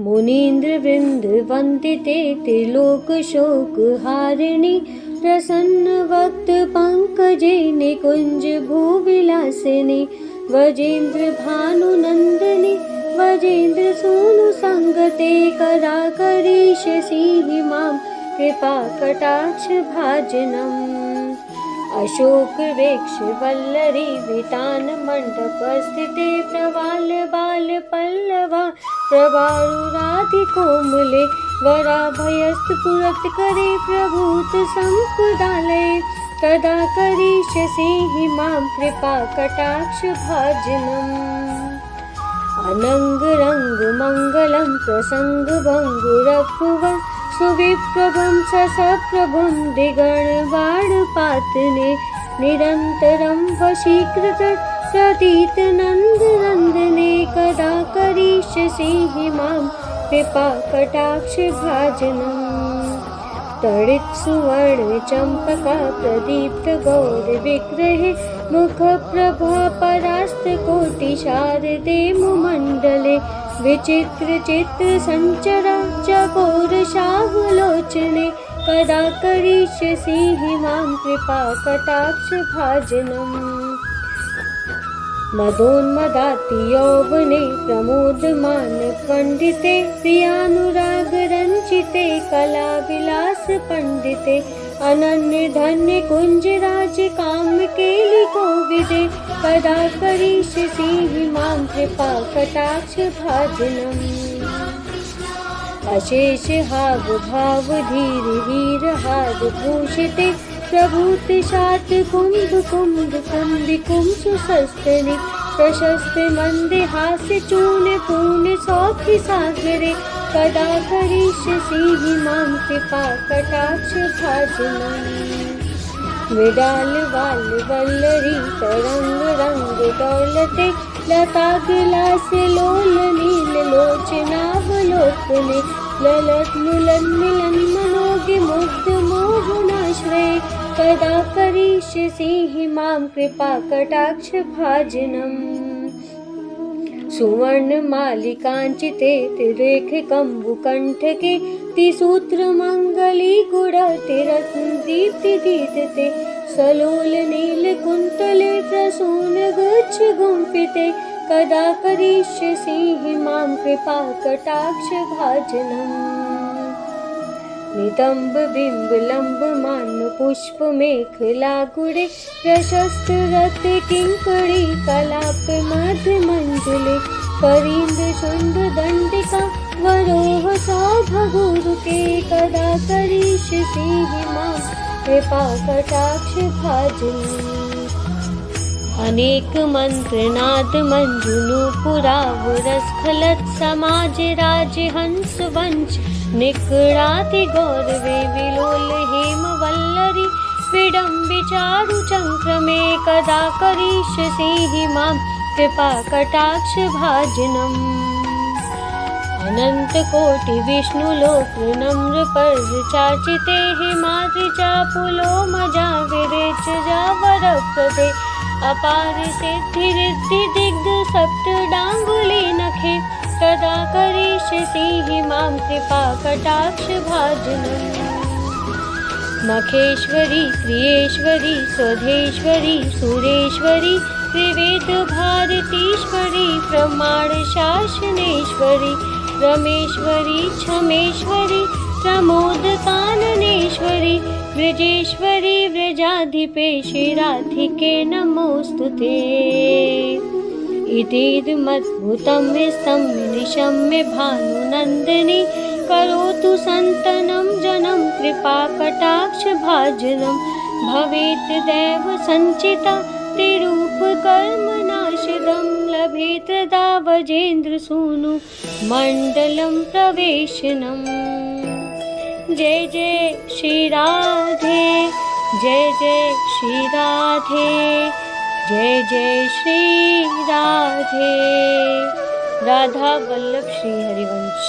मुनीन्द्रवृन्द वन्दिते त्रिलोकशोकहारिणि प्रसन्नवक्त पङ्कजे निकुञ्ज भूविलासिनि वजेन्द्रभानुनन्दिनि वजेन्द्रसूनुसङ्गते कदा करिष्यसि मां कृपाकटाक्षभाजनम्। अशोकवृक्षवल्लरी वितानमण्डपस्थिते प्रवालबालपल्लवा प्रवारुराधिकोमले वराभयस्तपुरत्करे प्रभूतसम्पदालये कदा करिष्यसि मां कृपाकटाक्षभाजनम्। अनङ्गरङ्गमङ्गलं प्रसङ्गभङ्गुरभुवन् सुविप्रभं सप्रभं दिगणबाणपातने निरन्तरं वशीकृत प्रतीतनन्दनन्दने कदा करिष्यसि मां कृपाकटाक्षभाजनम्। तडित्सुवर्णचम्पका प्रदीप्तगौरविग्रहे मुखप्रभा परास्तकोटिशारदे मुमण्डले विचित्रचित्रसञ्चरा चकोरशावलोचने कदा करिष्यसि मां कृपाकटाक्षभाजनम्। मदोन्मदातियौवने प्रमोदमानपण्डिते प्रियानुरागरञ्जिते कलाविलासपण्डिते अनन्यधन्यकुञ्जराजकामकेलिकोविदे कदा करिष्यसि मां कृपाकटाक्षभाजनम्। अशेषहावभावधीरवीरहारभूषिते प्रभूतिशातकुम्भकुम्भकुम्भिकुं सुसस्तने प्रशस्तमन्दहास्यचूर्णपूर्णसौख्यसागरे कदा करिष्यसि मां कृपाकटाक्षभाजनम्। विडालवालवल्लरी तरङ्गरङ्गदौलते लताविलासलोलनीललोचनावलोकने ललत्लुलन्मिलन्मनोगिमुग्धमोहनाश्रये कदा करिष्यसि मां कृपाकटाक्षभाजनम्। सुवर्णमालिकाञ्चिते तिरेखकम्बुकण्ठके तिसूत्रमङ्गलीगुडतिरत्नदीप्तिदीप्ते सलोलनीलकुन्तले प्रसूनगुच्छगुम्फिते कदा करिष्यसि मां कृपाकटाक्षभाजनम्। नितम्बबिम्बलम्बमानपुष्पमेखलागुडे प्रशस्तरत्नकिङ्करी कलापमध्यमञ्जुले करीन्द्रशुण्डदण्डिका वरोहसौभगुरुके कदा करिष्यसि मां कृपाकटाक्षभाजनम्। अनेकमन्त्रनादमञ्जुनुपुरावरस्खलत्समाजराजहंसवंश निकळातिगौरवे विलोल हेमवल्लरी विडम्बिचारुचङ्क्रमे कदा करिष्यसि मां कृपाकटाक्षभाजनम्। अनन्तकोटिविष्णुलोकनम्रपर्वचार्चिते हेमाद्रिचापुलोमजा विरेचजा वरप्रदे अपार सिद्धिरिद्धिदिग्ध सप्तडाङ्गुली नखे कदा करिष्यसि मां कृपाकटाक्षभाजनम्। मखेश्वरी क्रियेश्वरी स्वधेश्वरी सुरेश्वरी त्रिवेदभारतीश्वरी प्रमाणशासनेश्वरी रमेश्वरी क्षमेश्वरी प्रमोदकाननेश्वरी व्रजेश्वरी व्रजाधिपेशि राधिके नमोऽस्तुते। इतीदमद्भुतं हस्तं निशम्य भानुनन्दिनी करोतु सन्तनं जनं कृपाकटाक्षभाजनं भवेत् दैवसञ्चिता तिरूपकर्मनाशिदं लभेत् तदा वजेन्द्रसूनु मण्डलं प्रवेशनम्। जय जय श्री राधे जय जय श्री राधे जय जय श्री राधे। राधा वल्लभ श्री हरिवंश।